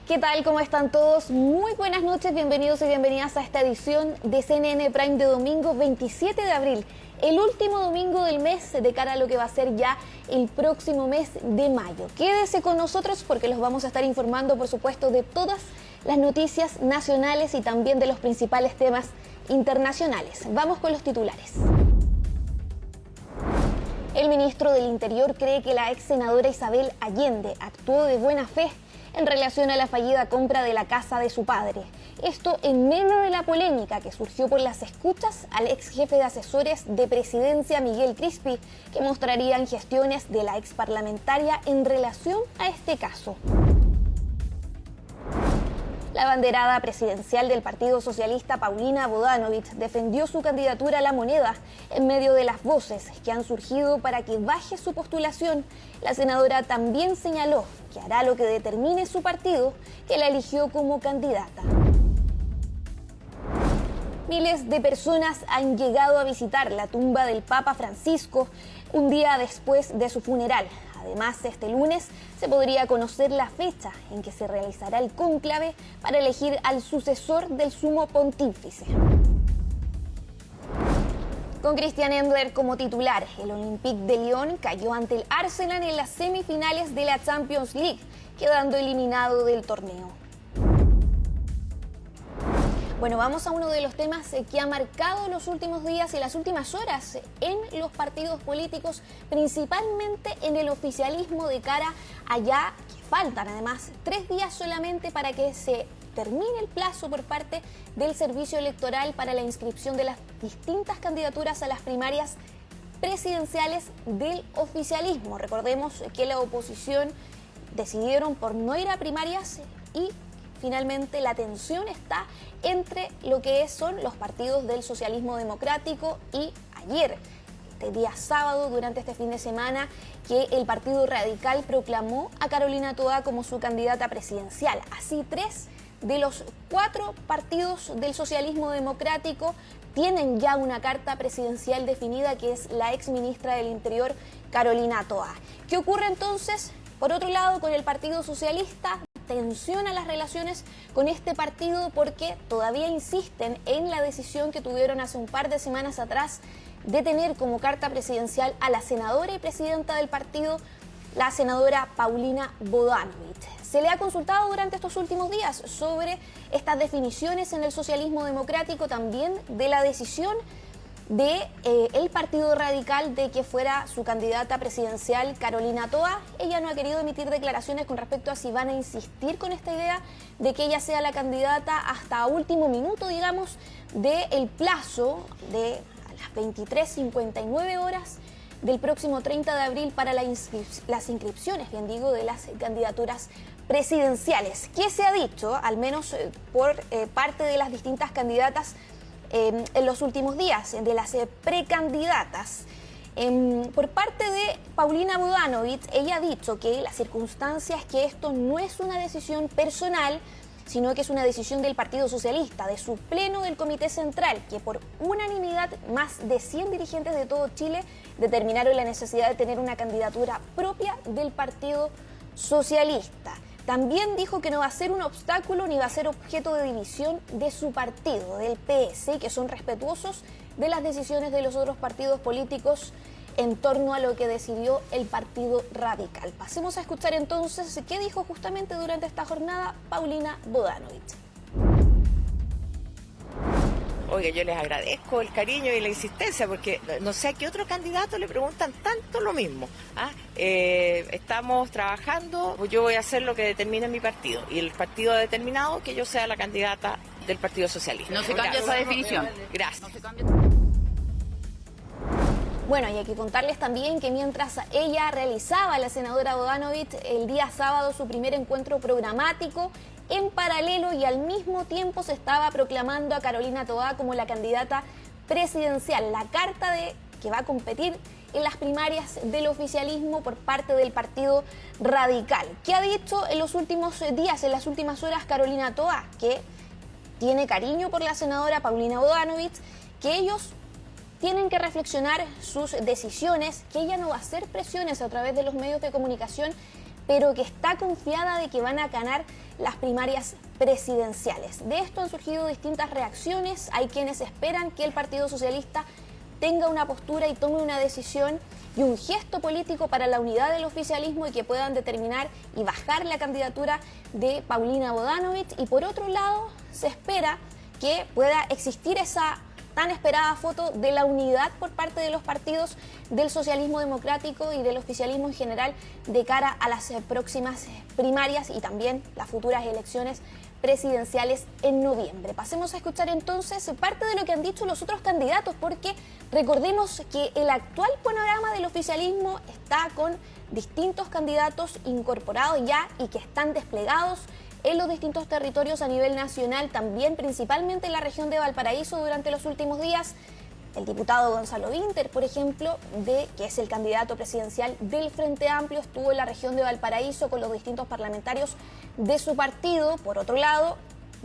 ¿Qué tal? ¿Cómo están todos? Muy buenas noches, bienvenidos y bienvenidas a esta edición de CNN Prime de domingo 27 de abril, el último domingo del mes de cara a lo que va a ser ya el próximo mes de mayo. Quédese con nosotros porque los vamos a estar informando, por supuesto, de todas las noticias nacionales y también de los principales temas internacionales. Vamos con los titulares. El ministro del Interior cree que la ex senadora Isabel Allende actuó de buena fe en relación a la fallida compra de la casa de su padre. Esto en medio de la polémica que surgió por las escuchas al ex jefe de asesores de presidencia Miguel Crispi, que mostrarían gestiones de la ex parlamentaria en relación a este caso. La abanderada presidencial del Partido Socialista, Paulina Bodanovich, defendió su candidatura a La Moneda en medio de las voces que han surgido para que baje su postulación. La senadora también señaló que hará lo que determine su partido, que la eligió como candidata. Miles de personas han llegado a visitar la tumba del Papa Francisco un día después de su funeral. Además, este lunes se podría conocer la fecha en que se realizará el cónclave para elegir al sucesor del sumo pontífice. Con Christian Endler como titular, el Olympique de Lyon cayó ante el Arsenal en las semifinales de la Champions League, quedando eliminado del torneo. Bueno, vamos a uno de los temas que ha marcado los últimos días y las últimas horas en los partidos políticos, principalmente en el oficialismo de cara a ya que faltan además 3 días solamente para que se termine el plazo por parte del Servicio Electoral para la inscripción de las distintas candidaturas a las primarias presidenciales del oficialismo. Recordemos que la oposición decidieron por no ir a primarias y finalmente la tensión está entre lo que son los partidos del socialismo democrático y ayer, este día sábado, durante este fin de semana, que el Partido Radical proclamó a Carolina Toá como su candidata presidencial. Así 3 de los 4 partidos del socialismo democrático tienen ya una carta presidencial definida, que es la ex ministra del Interior, Carolina Toá. ¿Qué ocurre entonces, por otro lado, con el Partido Socialista? Tensiona las relaciones con este partido porque todavía insisten en la decisión que tuvieron hace un par de semanas atrás de tener como carta presidencial a la senadora y presidenta del partido, la senadora Paulina Bodanovich. Se le ha consultado durante estos últimos días sobre estas definiciones en el socialismo democrático, también de la decisión de el Partido Radical de que fuera su candidata presidencial Carolina Toá. Ella no ha querido emitir declaraciones con respecto a si van a insistir con esta idea de que ella sea la candidata hasta último minuto, digamos, del plazo de las 23:59 horas del próximo 30 de abril para las inscripciones, bien digo, de las candidaturas presidenciales. ¿Qué se ha dicho, al menos por parte de las distintas candidatas en los últimos días, de las precandidatas? Por parte de Paulina Bodanovich, ella ha dicho que la circunstancia es que esto no es una decisión personal, sino que es una decisión del Partido Socialista, de su pleno del Comité Central, que por unanimidad más de 100 dirigentes de todo Chile determinaron la necesidad de tener una candidatura propia del Partido Socialista. También dijo que no va a ser un obstáculo ni va a ser objeto de división de su partido, del PS, que son respetuosos de las decisiones de los otros partidos políticos en torno a lo que decidió el Partido Radical. Pasemos a escuchar entonces qué dijo justamente durante esta jornada Paulina Bodanovich. Oiga, yo les agradezco el cariño y la insistencia, porque no sé a qué otro candidato le preguntan tanto lo mismo. Estamos trabajando, yo voy a hacer lo que determine mi partido, y el partido ha determinado que yo sea la candidata del Partido Socialista. No se cambia esa definición. Gracias. No se cambia. Bueno, y hay que contarles también que mientras ella realizaba, la senadora Bodanovich, el día sábado su primer encuentro programático, en paralelo y al mismo tiempo se estaba proclamando a Carolina Toá como la candidata presidencial, la carta de que va a competir en las primarias del oficialismo por parte del Partido Radical. ¿Qué ha dicho en los últimos días, en las últimas horas, Carolina Toá? Que tiene cariño por la senadora Paulina Bodanovich, que ellos tienen que reflexionar sus decisiones, que ella no va a hacer presiones a través de los medios de comunicación pero que está confiada de que van a ganar las primarias presidenciales. De esto han surgido distintas reacciones. Hay quienes esperan que el Partido Socialista tenga una postura y tome una decisión y un gesto político para la unidad del oficialismo y que puedan determinar y bajar la candidatura de Paulina Bodanovich. Y por otro lado, se espera que pueda existir esa tan esperada foto de la unidad por parte de los partidos del socialismo democrático y del oficialismo en general de cara a las próximas primarias y también las futuras elecciones presidenciales en noviembre. Pasemos a escuchar entonces parte de lo que han dicho los otros candidatos, porque recordemos que el actual panorama del oficialismo está con distintos candidatos incorporados ya y que están desplegados en los distintos territorios a nivel nacional, también principalmente en la región de Valparaíso durante los últimos días. El diputado Gonzalo Vinter, por ejemplo, que es el candidato presidencial del Frente Amplio, estuvo en la región de Valparaíso con los distintos parlamentarios de su partido. Por otro lado,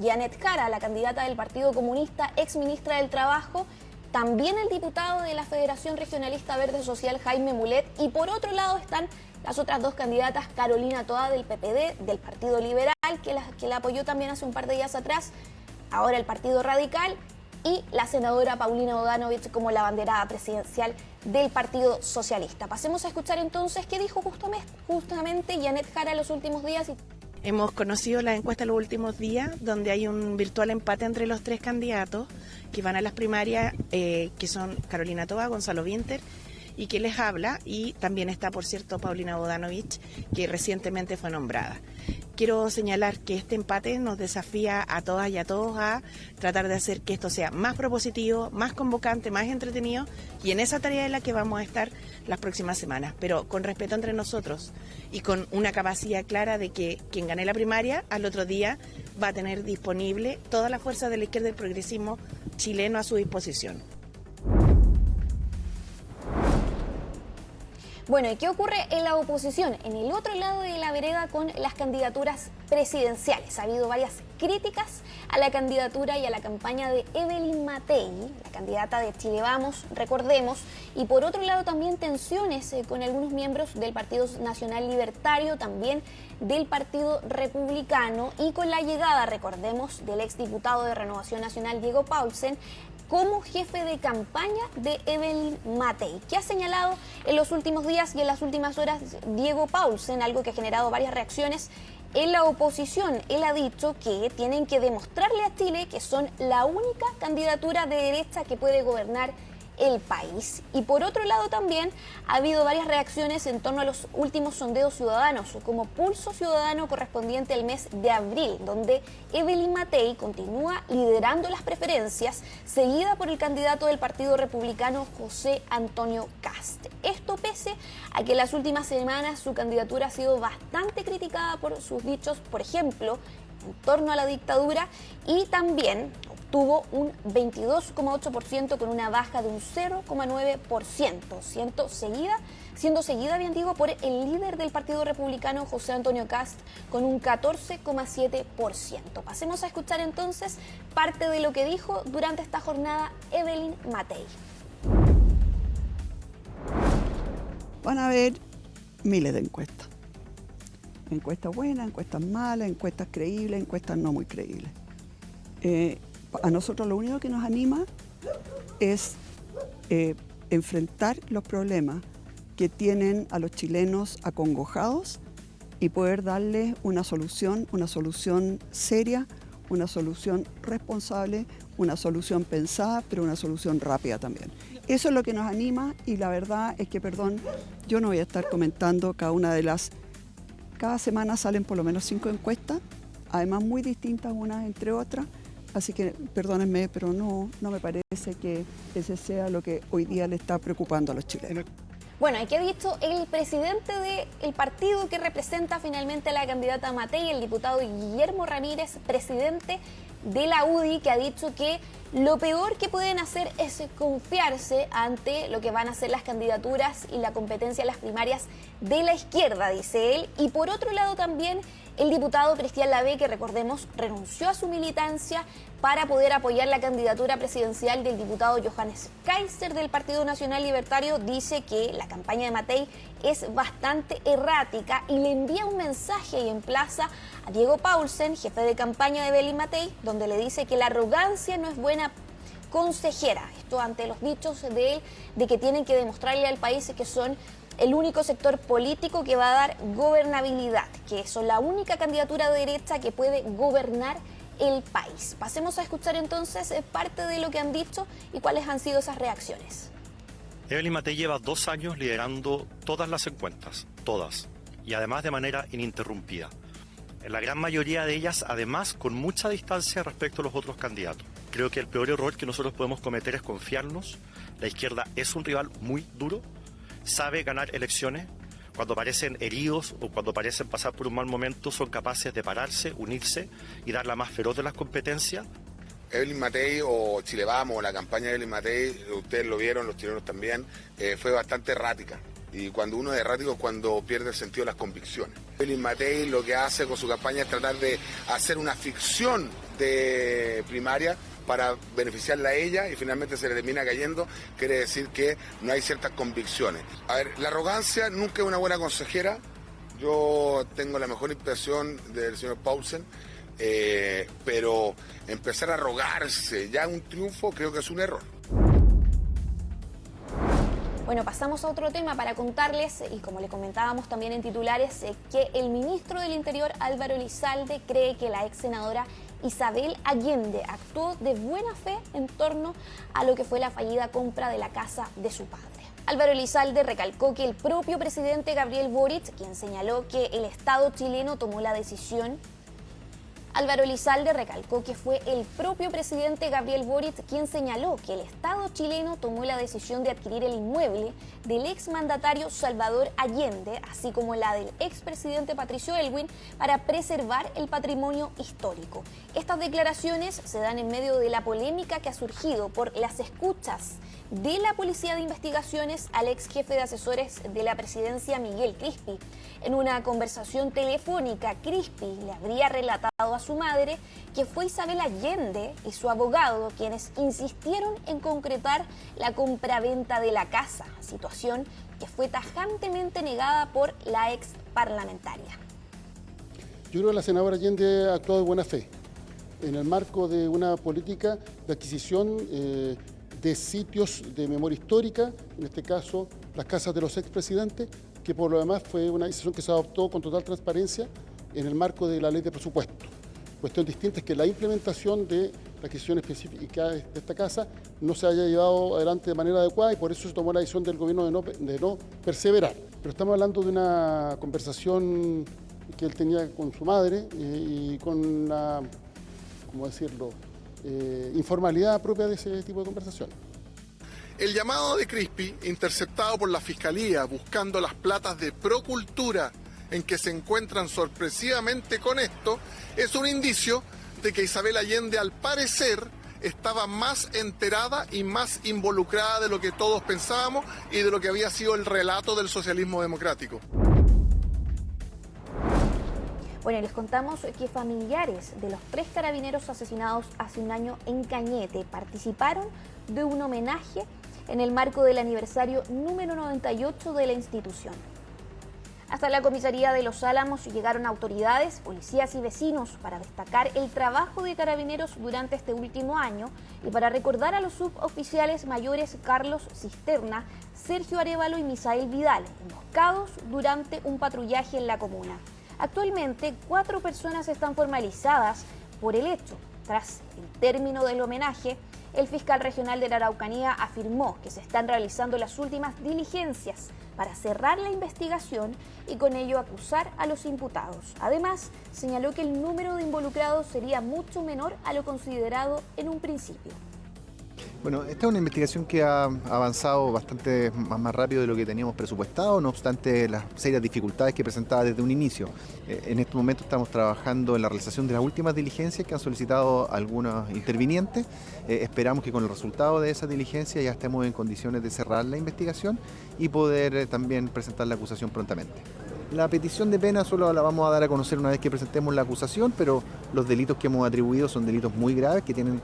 Janet Jara, la candidata del Partido Comunista, ex ministra del Trabajo, también el diputado de la Federación Regionalista Verde Social, Jaime Mulet, y por otro lado están las otras dos candidatas, Carolina Toa del PPD, del Partido Liberal, que la apoyó también hace un par de días atrás, ahora el Partido Radical, y la senadora Paulina Bodanovich como la abanderada presidencial del Partido Socialista. Pasemos a escuchar entonces qué dijo justamente Janet Jara en los últimos días. Hemos conocido la encuesta en los últimos días, donde hay un virtual empate entre los tres candidatos que van a las primarias, que son Carolina Toa, Gonzalo Vinter y que les habla, y también está, por cierto, Paulina Bodanovich, que recientemente fue nombrada. Quiero señalar que este empate nos desafía a todas y a todos a tratar de hacer que esto sea más propositivo, más convocante, más entretenido, y en esa tarea es la que vamos a estar las próximas semanas, pero con respeto entre nosotros y con una capacidad clara de que quien gane la primaria al otro día va a tener disponible toda la fuerza de la izquierda y del progresismo chileno a su disposición. Bueno, ¿y qué ocurre en la oposición? En el otro lado de la vereda con las candidaturas presidenciales. Ha habido varias críticas a la candidatura y a la campaña de Evelyn Matei, la candidata de Chile Vamos, recordemos, y por otro lado también tensiones con algunos miembros del Partido Nacional Libertario, también del Partido Republicano, y con la llegada, recordemos, del exdiputado de Renovación Nacional, Diego Paulsen, como jefe de campaña de Evelyn Matei, que ha señalado en los últimos días y en las últimas horas Diego Paulsen, algo que ha generado varias reacciones en la oposición. Él ha dicho que tienen que demostrarle a Chile que son la única candidatura de derecha que puede gobernar el país. Y por otro lado también ha habido varias reacciones en torno a los últimos sondeos ciudadanos, como Pulso Ciudadano correspondiente al mes de abril, donde Evelyn Matei continúa liderando las preferencias, seguida por el candidato del Partido Republicano, José Antonio Kast. Esto pese a que en las últimas semanas su candidatura ha sido bastante criticada por sus dichos, por ejemplo, en torno a la dictadura, y también tuvo un 22,8% con una baja de un 0,9%, siendo seguida, bien digo, por el líder del Partido Republicano, José Antonio Kast, con un 14,7%. Pasemos a escuchar entonces parte de lo que dijo durante esta jornada Evelyn Matei. Van a haber miles de encuestas. Encuestas buenas, encuestas malas, encuestas creíbles, encuestas no muy creíbles. A nosotros lo único que nos anima es enfrentar los problemas que tienen a los chilenos acongojados y poder darles una solución seria, una solución responsable, una solución pensada, pero una solución rápida también. Eso es lo que nos anima, y la verdad es que, perdón, yo no voy a estar comentando cada semana salen por lo menos 5 encuestas, además muy distintas unas entre otras. Así que, perdónenme, pero no me parece que ese sea lo que hoy día le está preocupando a los chilenos. Bueno, ¿y qué ha dicho el presidente del partido que representa finalmente a la candidata Matei, el diputado Guillermo Ramírez, presidente de la UDI, que ha dicho que Lo peor que pueden hacer es confiarse ante lo que van a ser las candidaturas y la competencia en las primarias de la izquierda, dice él. Y por otro lado también el diputado Cristian Lavé, que recordemos renunció a su militancia para poder apoyar la candidatura presidencial del diputado Johannes Kaiser del Partido Nacional Libertario, dice que la campaña de Matei es bastante errática y le envía un mensaje y emplaza a Diego Paulsen, jefe de campaña de Belén Matei, donde le dice que la arrogancia no es buena consejera. Esto ante los dichos de él de que tienen que demostrarle al país que son el único sector político que va a dar gobernabilidad, que son la única candidatura de derecha que puede gobernar el país. Pasemos a escuchar entonces parte de lo que han dicho y cuáles han sido esas reacciones. Evelyn Matei lleva 2 años liderando todas las encuestas, todas, y además de manera ininterrumpida. En la gran mayoría de ellas, además, con mucha distancia respecto a los otros candidatos. Creo que el peor error que nosotros podemos cometer es confiarnos. La izquierda es un rival muy duro, sabe ganar elecciones. Cuando parecen heridos o cuando parecen pasar por un mal momento, son capaces de pararse, unirse y dar la más feroz de las competencias. Evelyn Matei o Chile Vamos, la campaña de Evelyn Matei, ustedes lo vieron, los chilenos también, fue bastante errática. Y cuando uno es errático es cuando pierde el sentido de las convicciones. Evelyn Matei lo que hace con su campaña es tratar de hacer una ficción de primaria para beneficiarla a ella y finalmente se le termina cayendo, quiere decir que no hay ciertas convicciones. A ver, la arrogancia nunca es una buena consejera. Yo tengo la mejor impresión del señor Paulsen, pero empezar a arrogarse ya un triunfo creo que es un error. Bueno, pasamos a otro tema para contarles, y como le comentábamos también en titulares, que el ministro del Interior, Álvaro Elizalde, cree que la ex senadora Isabel Allende actuó de buena fe en torno a lo que fue la fallida compra de la casa de su padre. Álvaro Elizalde recalcó que el propio presidente Gabriel Boric, quien señaló que el Estado chileno tomó la decisión, Álvaro Elizalde recalcó que fue el propio presidente Gabriel Boric quien señaló que el Estado chileno tomó la decisión de adquirir el inmueble del exmandatario Salvador Allende, así como la del expresidente Patricio Aylwin, para preservar el patrimonio histórico. Estas declaraciones se dan en medio de la polémica que ha surgido por las escuchas de la Policía de Investigaciones al ex jefe de asesores de la presidencia, Miguel Crispi. En una conversación telefónica, Crispi le habría relatado a su madre que fue Isabel Allende y su abogado quienes insistieron en concretar la compraventa de la casa, situación que fue tajantemente negada por la ex parlamentaria. Yo creo que la senadora Allende ha actuado de buena fe en el marco de una política de adquisición de sitios de memoria histórica, en este caso las casas de los expresidentes, que por lo demás fue una decisión que se adoptó con total transparencia en el marco de la ley de presupuesto. Cuestión distinta es que la implementación de la adquisición específica de esta casa no se haya llevado adelante de manera adecuada y por eso se tomó la decisión del gobierno de no perseverar. Pero estamos hablando de una conversación que él tenía con su madre y con la, ¿cómo decirlo?, informalidad propia de ese tipo de conversación. El llamado de Crispi, interceptado por la Fiscalía buscando las platas de Procultura en que se encuentran sorpresivamente con esto, es un indicio de que Isabel Allende al parecer estaba más enterada y más involucrada de lo que todos pensábamos y de lo que había sido el relato del socialismo democrático. Bueno, les contamos que familiares de los 3 carabineros asesinados hace un año en Cañete participaron de un homenaje en el marco del aniversario número 98 de la institución. Hasta la comisaría de Los Álamos llegaron autoridades, policías y vecinos para destacar el trabajo de carabineros durante este último año y para recordar a los suboficiales mayores Carlos Cisterna, Sergio Arévalo y Misael Vidal, emboscados durante un patrullaje en la comuna. Actualmente, 4 personas están formalizadas por el hecho. Tras el término del homenaje, el fiscal regional de la Araucanía afirmó que se están realizando las últimas diligencias para cerrar la investigación y con ello acusar a los imputados. Además, señaló que el número de involucrados sería mucho menor a lo considerado en un principio. Bueno, esta es una investigación que ha avanzado bastante más rápido de lo que teníamos presupuestado, no obstante las serias dificultades que presentaba desde un inicio. En este momento estamos trabajando en la realización de las últimas diligencias que han solicitado algunos intervinientes. Esperamos que con el resultado de esa diligencia ya estemos en condiciones de cerrar la investigación y poder también presentar la acusación prontamente. La petición de pena solo la vamos a dar a conocer una vez que presentemos la acusación, pero los delitos que hemos atribuido son delitos muy graves que tienen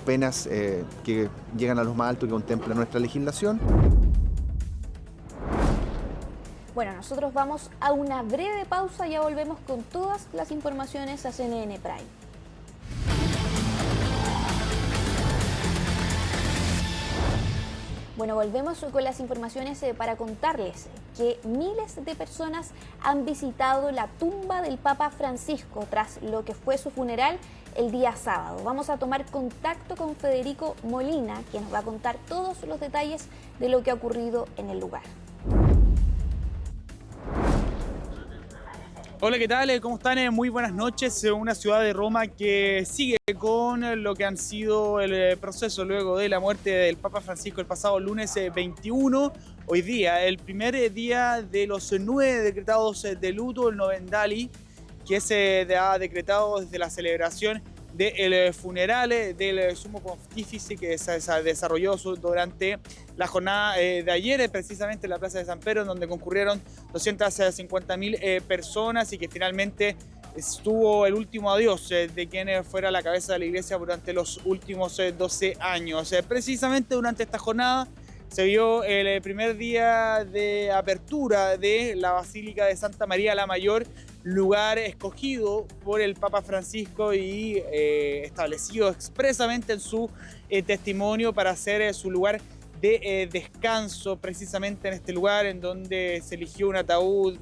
penas que llegan a los más altos que contempla nuestra legislación. Bueno, nosotros vamos a una breve pausa, ya volvemos con todas las informaciones a CNN Prime. Bueno, volvemos con las informaciones para contarles que miles de personas han visitado la tumba del Papa Francisco tras lo que fue su funeral el día sábado. Vamos a tomar contacto con Federico Molina, quien nos va a contar todos los detalles de lo que ha ocurrido en el lugar. Hola, ¿qué tal? ¿Cómo están? Muy buenas noches. Una ciudad de Roma que sigue con lo que han sido el proceso luego de la muerte del Papa Francisco el pasado lunes 21. Hoy día, el primer día de los 9 decretados de luto, el Novendali, que se ha decretado desde la celebración del funeral del sumo pontífice que se desarrolló durante la jornada de ayer, precisamente en la Plaza de San Pedro, en donde concurrieron 250.000 personas y que finalmente estuvo el último adiós de quien fuera la cabeza de la iglesia durante los últimos 12 años. Precisamente durante esta jornada se vio el primer día de apertura de la Basílica de Santa María la Mayor, lugar escogido por el Papa Francisco y establecido expresamente en su testimonio para ser su lugar de descanso, precisamente en este lugar en donde se eligió un ataúd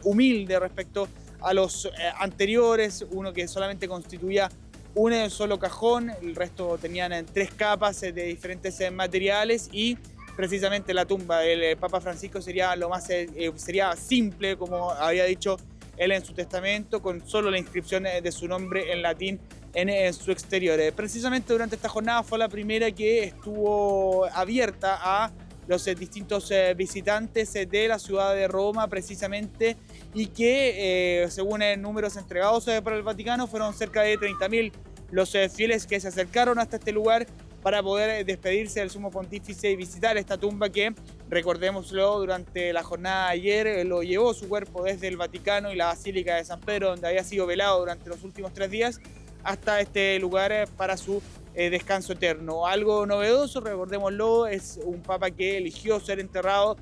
humilde respecto a los anteriores, uno que solamente constituía un solo cajón, el resto tenían 3 capas de diferentes materiales y precisamente la tumba del Papa Francisco sería lo más sería simple, como había dicho él en su testamento, con solo la inscripción de su nombre en latín en su exterior. Precisamente durante esta jornada fue la primera que estuvo abierta a los distintos visitantes de la ciudad de Roma, precisamente, y que según números entregados por el Vaticano fueron cerca de 30.000 los fieles que se acercaron hasta este lugar para poder despedirse del sumo pontífice y visitar esta tumba que, recordémoslo, durante la jornada de ayer lo llevó su cuerpo desde el Vaticano y la Basílica de San Pedro, donde había sido velado durante los últimos 3 días, hasta este lugar para su descanso eterno. Algo novedoso, recordémoslo, es un papa que eligió ser enterrado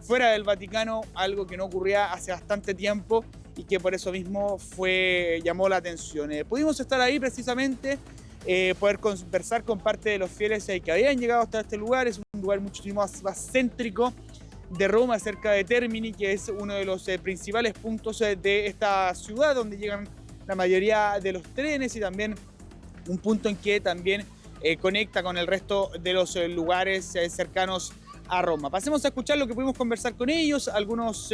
fuera del Vaticano, algo que no ocurría hace bastante tiempo y que por eso mismo llamó la atención. Pudimos estar ahí precisamente, poder conversar con parte de los fieles que habían llegado hasta este lugar. Es un lugar muchísimo más céntrico de Roma, cerca de Termini, que es uno de los principales puntos de esta ciudad, donde llegan la mayoría de los trenes y también un punto en que también conecta con el resto de los lugares cercanos a Roma. Pasemos a escuchar lo que pudimos conversar con ellos, algunos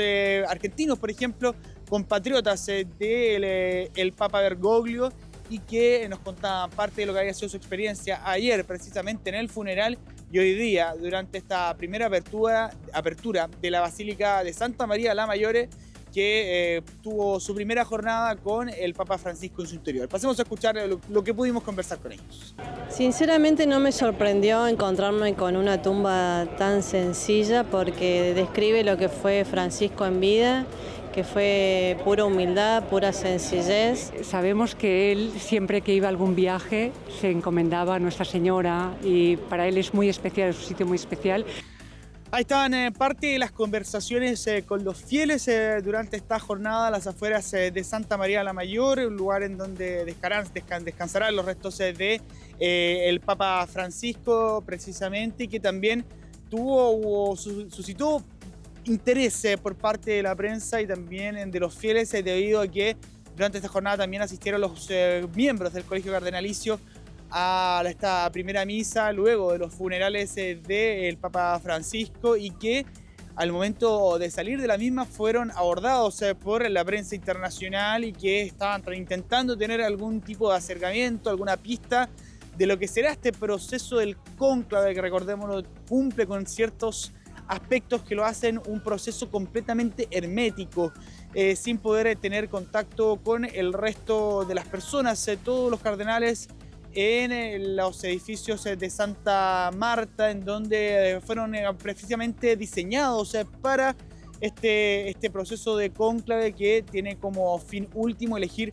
argentinos, por ejemplo, compatriotas del Papa Bergoglio, y que nos contaban parte de lo que había sido su experiencia ayer, precisamente en el funeral, y hoy día, durante esta primera apertura de la Basílica de Santa María la Mayor, que tuvo su primera jornada con el Papa Francisco en su interior. Pasemos a escuchar lo que pudimos conversar con ellos. Sinceramente no me sorprendió encontrarme con una tumba tan sencilla porque describe lo que fue Francisco en vida, que fue pura humildad, pura sencillez. Sabemos que él, siempre que iba a algún viaje, se encomendaba a Nuestra Señora y para él es muy especial, es un sitio muy especial. Ahí estaban parte de las conversaciones con los fieles durante esta jornada a las afueras de Santa María la Mayor, un lugar en donde descansarán los restos de el Papa Francisco precisamente, y que también suscitó interés por parte de la prensa y también de los fieles debido a que durante esta jornada también asistieron los miembros del Colegio Cardenalicio a esta primera misa luego de los funerales del Papa Francisco, y que al momento de salir de la misma fueron abordados por la prensa internacional y que estaban intentando tener algún tipo de acercamiento, alguna pista de lo que será este proceso del cónclave, que recordémoslo, cumple con ciertos aspectos que lo hacen un proceso completamente hermético, sin poder tener contacto con el resto de las personas. Todos los cardenales en los edificios de Santa Marta, en donde fueron precisamente diseñados para este proceso de cónclave, que tiene como fin último elegir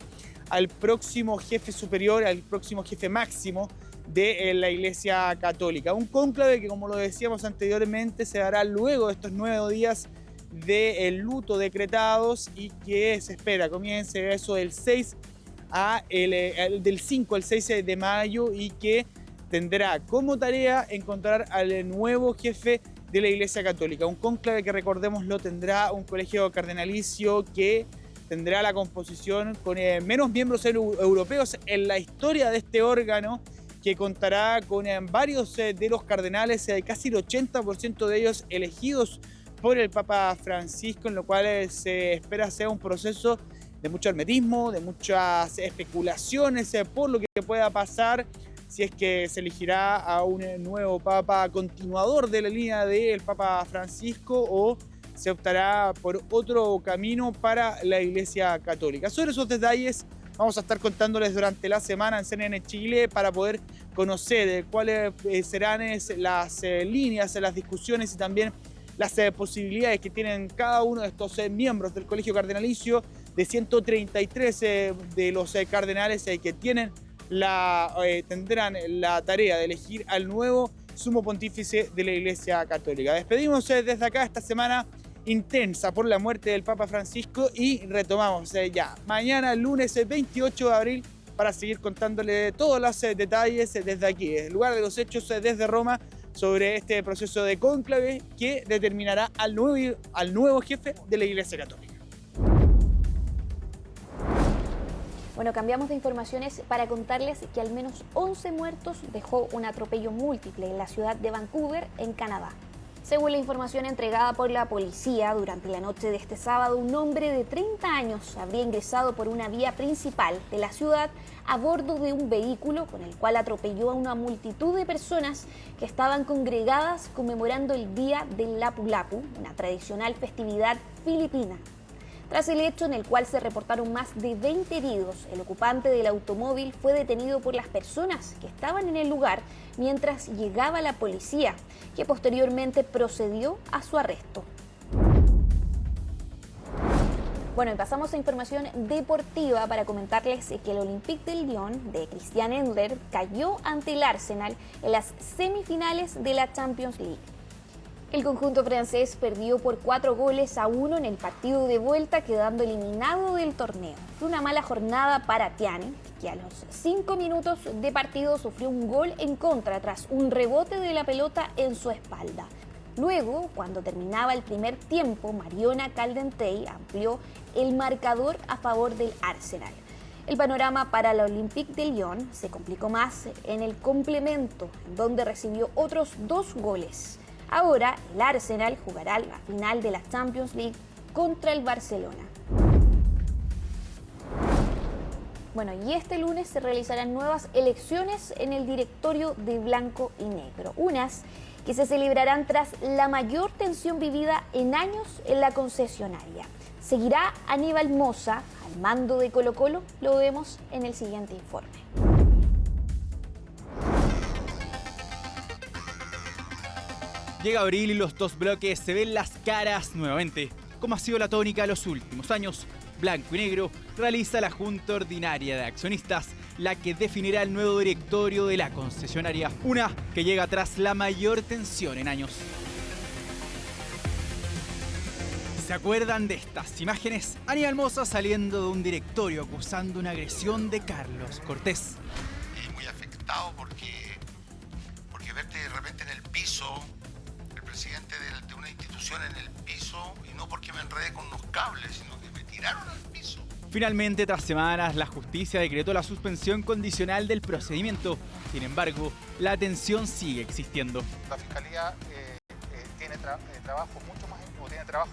al próximo jefe superior, al próximo jefe máximo de la Iglesia Católica. Un cónclave que, como lo decíamos anteriormente, se dará luego de estos 9 días de luto decretados, y que se espera comience eso del 5 al 6 de mayo, y que tendrá como tarea encontrar al nuevo jefe de la Iglesia Católica. Un cónclave que, recordémoslo, tendrá un colegio cardenalicio que tendrá la composición con menos miembros europeos en la historia de este órgano, que contará con varios de los cardenales, casi el 80% de ellos elegidos por el Papa Francisco, en lo cual se espera sea un proceso de mucho hermetismo, de muchas especulaciones por lo que pueda pasar, si es que se elegirá a un nuevo Papa continuador de la línea del Papa Francisco, o se optará por otro camino para la Iglesia Católica. Sobre esos detalles vamos a estar contándoles durante la semana en CNN Chile, para poder conocer cuáles serán las líneas, las discusiones y también las posibilidades que tienen cada uno de estos miembros del Colegio Cardenalicio, de 133 de los cardenales que tendrán la tarea de elegir al nuevo sumo pontífice de la Iglesia Católica. Despedimos desde acá esta semana intensa por la muerte del Papa Francisco, y retomamos ya mañana, lunes 28 de abril, para seguir contándole todos los detalles desde aquí, el lugar de los hechos, desde Roma, sobre este proceso de cónclave que determinará al nuevo jefe de la Iglesia Católica. Bueno, cambiamos de informaciones para contarles que al menos 11 muertos dejó un atropello múltiple en la ciudad de Vancouver, en Canadá. Según la información entregada por la policía, durante la noche de este sábado, un hombre de 30 años habría ingresado por una vía principal de la ciudad a bordo de un vehículo con el cual atropelló a una multitud de personas que estaban congregadas conmemorando el Día del Lapu Lapu, una tradicional festividad filipina. Tras el hecho, en el cual se reportaron más de 20 heridos, el ocupante del automóvil fue detenido por las personas que estaban en el lugar mientras llegaba la policía, que posteriormente procedió a su arresto. Bueno, y pasamos a información deportiva para comentarles que el Olympique de Lyon de Christian Endler cayó ante el Arsenal en las semifinales de la Champions League. El conjunto francés perdió por 4-1 en el partido de vuelta, quedando eliminado del torneo. Fue una mala jornada para Tiani, que a los 5 minutos de partido sufrió un gol en contra tras un rebote de la pelota en su espalda. Luego, cuando terminaba el primer tiempo, Mariona Caldentey amplió el marcador a favor del Arsenal. El panorama para el Olympique de Lyon se complicó más en el complemento, donde recibió otros 2 goles. Ahora, el Arsenal jugará la final de la Champions League contra el Barcelona. Bueno, y este lunes se realizarán nuevas elecciones en el directorio de Blanco y Negro. Unas que se celebrarán tras la mayor tensión vivida en años en la concesionaria. ¿Seguirá Aníbal Mosa al mando de Colo-Colo? Lo vemos en el siguiente informe. Llega abril y los dos bloques se ven las caras nuevamente. Como ha sido la tónica de los últimos años, Blanco y Negro realiza la Junta Ordinaria de Accionistas, la que definirá el nuevo directorio de la concesionaria. Una que llega tras la mayor tensión en años. ¿Se acuerdan de estas imágenes? Aníbal Mosa saliendo de un directorio acusando una agresión de Carlos Cortés. Muy afectado porque verte de repente en el piso, el presidente de una institución en el piso, y no porque me enredé con unos cables, sino que me tiraron al piso. Finalmente, tras semanas, la justicia decretó la suspensión condicional del procedimiento. Sin embargo, la tensión sigue existiendo. La Fiscalía tiene trabajo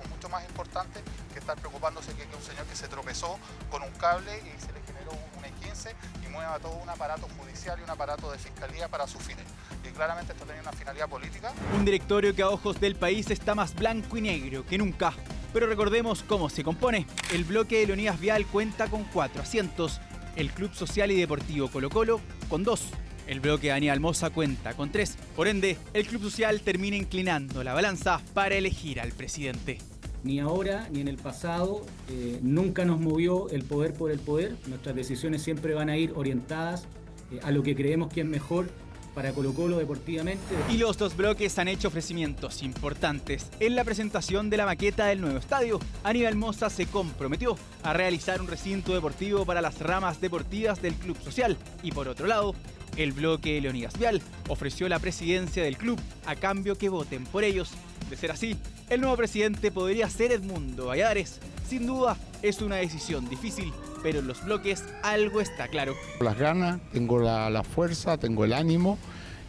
mucho más importante que estar preocupándose que un señor que se tropezó con un cable y se le generó un 1:15 y mueva todo un aparato judicial y un aparato de fiscalía para sus fines. Y claramente esto tenía una finalidad política. Un directorio que a ojos del país está más blanco y negro que nunca. Pero recordemos cómo se compone. El bloque de Leonidas Vial cuenta con 4 asientos. El Club Social y Deportivo Colo-Colo con 2. El bloque de Aníbal Mosa cuenta con 3. Por ende, el Club Social termina inclinando la balanza para elegir al presidente. Ni ahora ni en el pasado nunca nos movió el poder por el poder. Nuestras decisiones siempre van a ir orientadas a lo que creemos que es mejor para Colo-Colo deportivamente. Y los dos bloques han hecho ofrecimientos importantes. En la presentación de la maqueta del nuevo estadio, Aníbal Mosa se comprometió a realizar un recinto deportivo para las ramas deportivas del Club Social. Y por otro lado, el bloque de Leonidas Vial ofreció la presidencia del club a cambio que voten por ellos. De ser así, el nuevo presidente podría ser Edmundo Valladares. Sin duda, es una decisión difícil, pero en los bloques algo está claro. Las ganas, tengo la fuerza, tengo el ánimo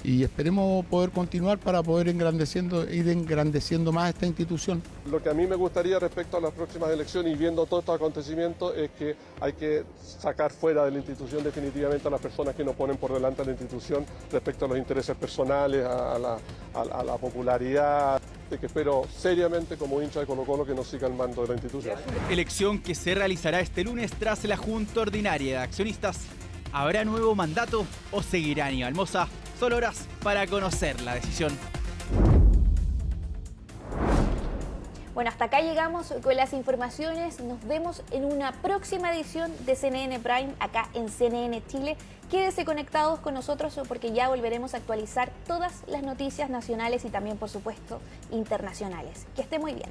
y esperemos poder continuar para poder ir engrandeciendo más esta institución. Lo que a mí me gustaría respecto a las próximas elecciones y viendo todos estos acontecimientos es que hay que sacar fuera de la institución definitivamente a las personas que nos ponen por delante de la institución respecto a los intereses personales, a la popularidad. Que espero seriamente como hincha de Colo-Colo que nos siga el mando de la institución. Elección que se realizará este lunes tras la Junta Ordinaria de Accionistas. ¿Habrá nuevo mandato o seguirá Aníbal Mosa? Solo horas para conocer la decisión. Bueno, hasta acá llegamos con las informaciones. Nos vemos en una próxima edición de CNN Prime, acá en CNN Chile. Quédese conectados con nosotros porque ya volveremos a actualizar todas las noticias nacionales y también, por supuesto, internacionales. Que esté muy bien.